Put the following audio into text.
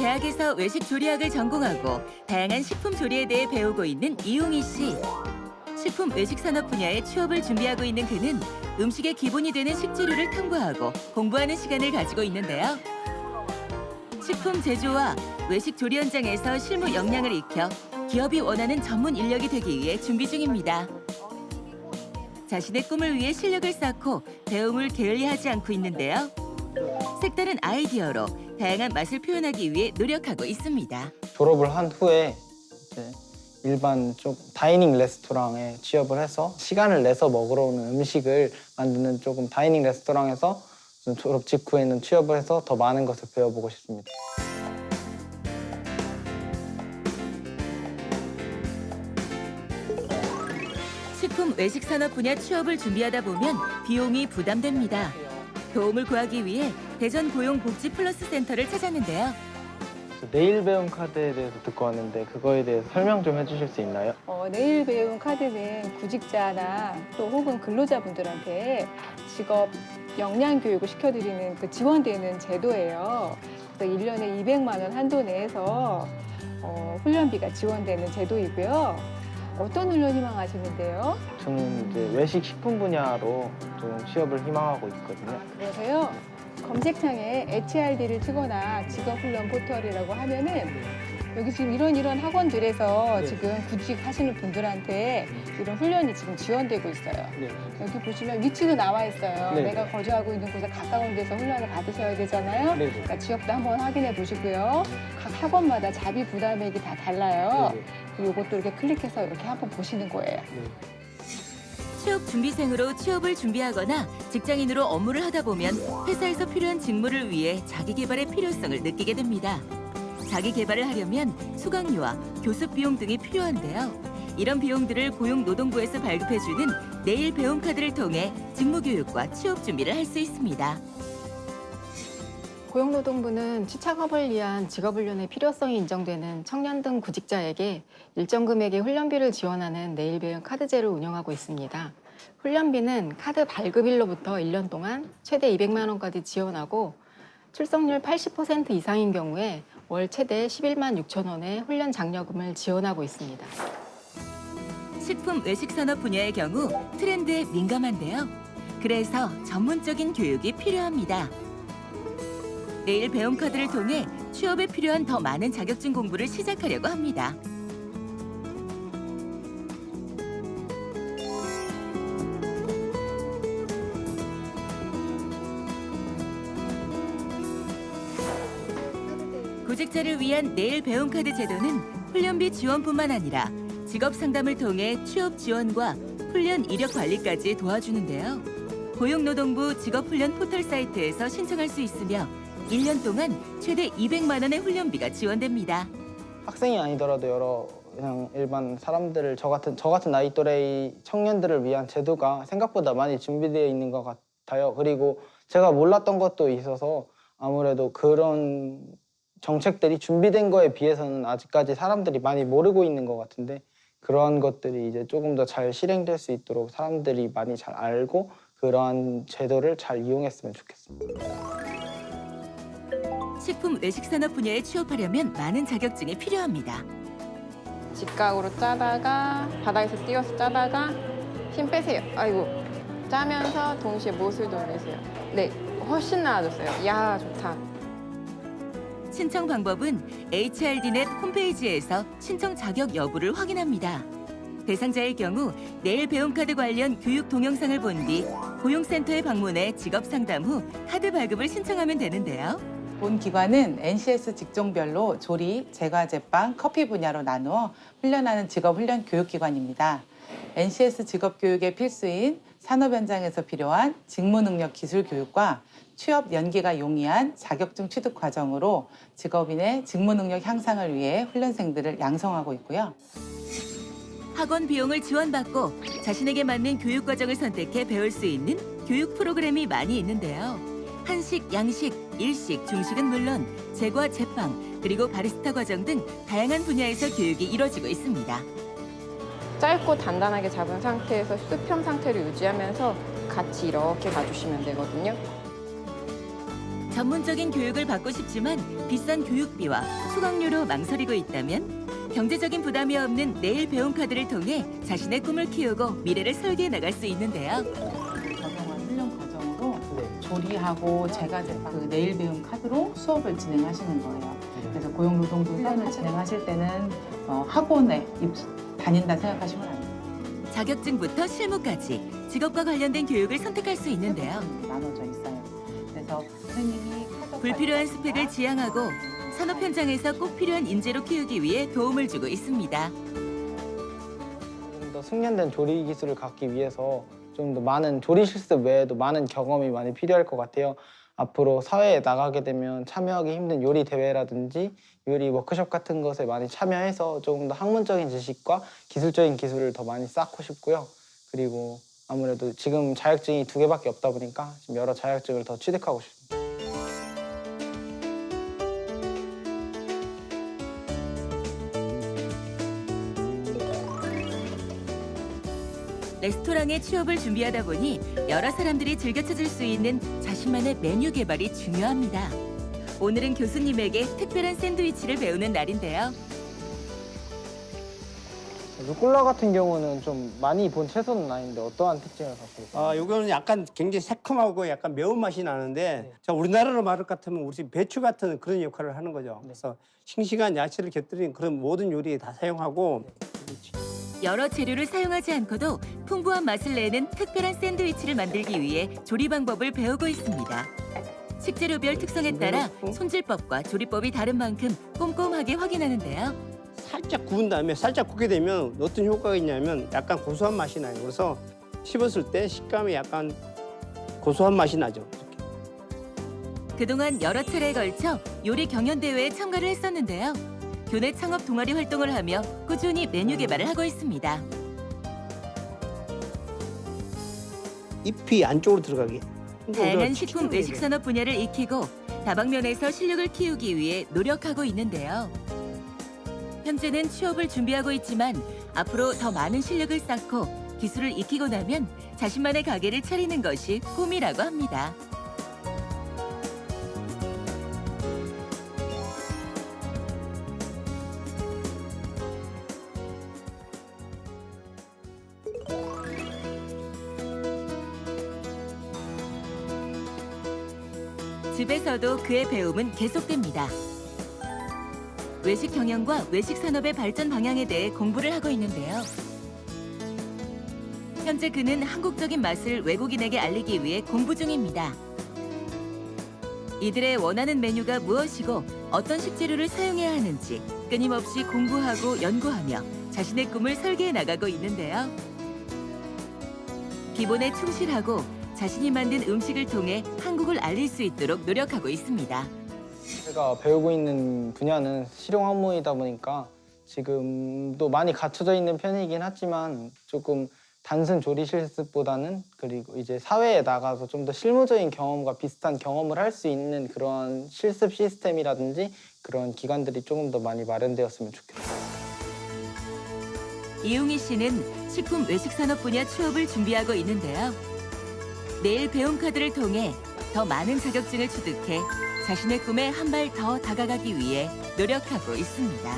대학에서 외식 조리학을 전공하고 다양한 식품 조리에 대해 배우고 있는 이용희 씨. 식품 외식 산업 분야에 취업을 준비하고 있는 그는 음식의 기본이 되는 식재료를 탐구하고 공부하는 시간을 가지고 있는데요. 식품 제조와 외식 조리 현장에서 실무 역량을 익혀 기업이 원하는 전문 인력이 되기 위해 준비 중입니다. 자신의 꿈을 위해 실력을 쌓고 배움을 게을리하지 않고 있는데요. 색다른 아이디어로 다양한 맛을 표현하기 위해 노력하고 있습니다. 졸업을 한 후에 이제 일반 좀 다이닝 레스토랑에 취업을 해서 시간을 내서 먹으러 오는 음식을 만드는 조금 다이닝 레스토랑에서 졸업 직후에는 취업을 해서 더 많은 것을 배워보고 싶습니다. 식품 외식 산업 분야 취업을 준비하다 보면 비용이 부담됩니다. 도움을 구하기 위해 대전 고용복지 플러스 센터를 찾았는데요. 내일 배움 카드에 대해서 듣고 왔는데 그거에 대해서 설명 좀 해주실 수 있나요? 내일 배움 카드는 구직자나 또 혹은 근로자분들한테 직업 역량 교육을 시켜드리는 그 지원되는 제도예요. 그래서 1년에 200만 원 한도 내에서 훈련비가 지원되는 제도이고요. 어떤 훈련 희망하시는데요? 저는 이제 외식 식품 분야로 좀 취업을 희망하고 있거든요. 그래서요. 검색창에 HRD를 치거나 직업훈련 포털이라고 하면은 여기 지금 이런 학원들에서 네. 지금 구직하시는 분들한테 이런 훈련이 지금 지원되고 있어요. 네. 여기 보시면 위치도 나와 있어요. 네. 내가 거주하고 있는 곳에 가까운 데서 훈련을 받으셔야 되잖아요. 네. 그러니까 지역도 한번 확인해 보시고요. 각 학원마다 자비 부담액이 다 달라요. 네. 그리고 이것도 이렇게 클릭해서 이렇게 한번 보시는 거예요. 취업 준비생으로 취업을 준비하거나 직장인으로 업무를 하다 보면 회사에서 필요한 직무를 위해 자기 개발의 필요성을 느끼게 됩니다. 자기 개발을 하려면 수강료와 교습 비용 등이 필요한데요. 이런 비용들을 고용노동부에서 발급해주는 내일 배움 카드를 통해 직무 교육과 취업 준비를 할 수 있습니다. 고용노동부는 취착업을 위한 직업훈련의 필요성이 인정되는 청년 등 구직자에게 일정 금액의 훈련비를 지원하는 내일 배움 카드제를 운영하고 있습니다. 훈련비는 카드 발급일로부터 1년 동안 최대 200만 원까지 지원하고 출석률 80% 이상인 경우에 월 최대 11만 6천 원의 훈련 장려금을 지원하고 있습니다. 식품 외식 산업 분야의 경우 트렌드에 민감한데요. 그래서 전문적인 교육이 필요합니다. 내일 배움 카드를 통해 취업에 필요한 더 많은 자격증 공부를 시작하려고 합니다. 구직자를 위한 내일 배움 카드 제도는 훈련비 지원뿐만 아니라 직업 상담을 통해 취업 지원과 훈련 이력 관리까지 도와주는데요. 고용노동부 직업훈련 포털 사이트에서 신청할 수 있으며 1년 동안 최대 200만 원의 훈련비가 지원됩니다. 학생이 아니더라도 여러 그냥 일반 사람들을 저 같은 나이 또래의 청년들을 위한 제도가 생각보다 많이 준비되어 있는 것 같아요. 그리고 제가 몰랐던 것도 있어서 아무래도 그런 정책들이 준비된 거에 비해서는 아직까지 사람들이 많이 모르고 있는 것 같은데 그러한 것들이 이제 조금 더 잘 실행될 수 있도록 사람들이 많이 잘 알고 그러한 제도를 잘 이용했으면 좋겠습니다. 식품 외식 산업 분야에 취업하려면 많은 자격증이 필요합니다. 직각으로 짜다가 바닥에서 띄어서 짜다가 힘 빼세요. 아이고. 짜면서 동시에 못을 돌리세요. 네, 훨씬 나아졌어요. 이야, 좋다. 신청 방법은 HRD넷 홈페이지에서 신청 자격 여부를 확인합니다. 대상자의 경우 내일 배움 카드 관련 교육 동영상을 본 뒤 고용센터에 방문해 직업 상담 후 카드 발급을 신청하면 되는데요. 본 기관은 NCS 직종별로 조리, 제과 제빵, 커피 분야로 나누어 훈련하는 직업훈련 교육기관입니다. NCS 직업교육의 필수인 산업 현장에서 필요한 직무능력 기술 교육과 취업 연계가 용이한 자격증 취득 과정으로 직업인의 직무능력 향상을 위해 훈련생들을 양성하고 있고요. 학원 비용을 지원받고 자신에게 맞는 교육 과정을 선택해 배울 수 있는 교육 프로그램이 많이 있는데요. 한식, 양식, 일식, 중식은 물론 제과, 제빵, 그리고 바리스타 과정 등 다양한 분야에서 교육이 이뤄지고 있습니다. 짧고 단단하게 잡은 상태에서 수평 상태를 유지하면서 같이 이렇게 가주시면 되거든요. 전문적인 교육을 받고 싶지만 비싼 교육비와 수강료로 망설이고 있다면 경제적인 부담이 없는 내일 배움 카드를 통해 자신의 꿈을 키우고 미래를 설계해 나갈 수 있는데요. 적용한 훈련 과정으로 네. 조리하고 제가 그 내일 배움 카드로 수업을 진행하시는 거예요. 그래서 고용노동부 훈련을 진행하실 때는 학원에 다닌다 생각하시면 안 돼요. 자격증부터 실무까지 직업과 관련된 교육을 선택할 수 있는데요. 나눠져 있어요. 그래서 선생님이 카드 불필요한 스펙을 지양하고 산업 현장에서 꼭 필요한 인재로 키우기 위해 도움을 주고 있습니다. 좀 더 숙련된 조리 기술을 갖기 위해서 좀 더 많은 조리 실습 외에도 많은 경험이 많이 필요할 것 같아요. 앞으로 사회에 나가게 되면 참여하기 힘든 요리 대회라든지 요리 워크숍 같은 것에 많이 참여해서 조금 더 학문적인 지식과 기술적인 기술을 더 많이 쌓고 싶고요. 그리고 아무래도 지금 자격증이 2개밖에 없다 보니까 지금 여러 자격증을 더 취득하고 싶습니다. 레스토랑에 취업을 준비하다 보니 여러 사람들이 즐겨 찾을 수 있는 자신만의 메뉴 개발이 중요합니다. 오늘은 교수님에게 특별한 샌드위치를 배우는 날인데요. 루꼴라 같은 경우는 좀 많이 본 채소는 아닌데 어떠한 특징을 갖고 있어요? 요거는 약간 굉장히 새콤하고 약간 매운맛이 나는데 자, 우리나라로 말할 것 같으면 우리 배추 같은 그런 역할을 하는 거죠. 그래서 싱싱한 야채를 곁들인 그런 모든 요리에 다 사용하고 여러 재료를 사용하지 않고도 풍부한 맛을 내는 특별한 샌드위치를 만들기 위해 조리 방법을 배우고 있습니다. 식재료별 특성에 따라 손질법과 조리법이 다른 만큼 꼼꼼하게 확인하는데요. 살짝 구운 다음에 살짝 굽게 되면 어떤 효과가 있냐면 약간 고소한 맛이 나요. 그래서 씹었을 때 식감이 약간 고소한 맛이 나죠. 그동안 여러 차례에 걸쳐 요리 경연대회에 참가를 했었는데요. 교내 창업 동아리 활동을 하며 꾸준히 메뉴 개발을 하고 있습니다. 잎이 안쪽으로 들어가게. 다양한 식품 외식 산업 분야를 익히고 다방면에서 실력을 키우기 위해 노력하고 있는데요. 현재는 취업을 준비하고 있지만 앞으로 더 많은 실력을 쌓고 기술을 익히고 나면 자신만의 가게를 차리는 것이 꿈이라고 합니다. 집에서도 그의 배움은 계속됩니다. 외식 경영과 외식 산업의 발전 방향에 대해 공부를 하고 있는데요. 현재 그는 한국적인 맛을 외국인에게 알리기 위해 공부 중입니다. 이들의 원하는 메뉴가 무엇이고 어떤 식재료를 사용해야 하는지 끊임없이 공부하고 연구하며 자신의 꿈을 설계해 나가고 있는데요. 기본에 충실하고 자신이 만든 음식을 통해 한국을 알릴 수 있도록 노력하고 있습니다. 제가 배우고 있는 분야는 실용학문이다 보니까 지금도 많이 갖춰져 있는 편이긴 하지만 조금 단순 조리 실습보다는 그리고 이제 사회에 나가서 좀 더 실무적인 경험과 비슷한 경험을 할 수 있는 그런 실습 시스템이라든지 그런 기관들이 조금 더 많이 마련되었으면 좋겠어요. 이웅희 씨는 식품 외식 산업 분야 취업을 준비하고 있는데요. 내일 배움 카드를 통해 더 많은 자격증을 취득해 자신의 꿈에 한 발 더 다가가기 위해 노력하고 있습니다.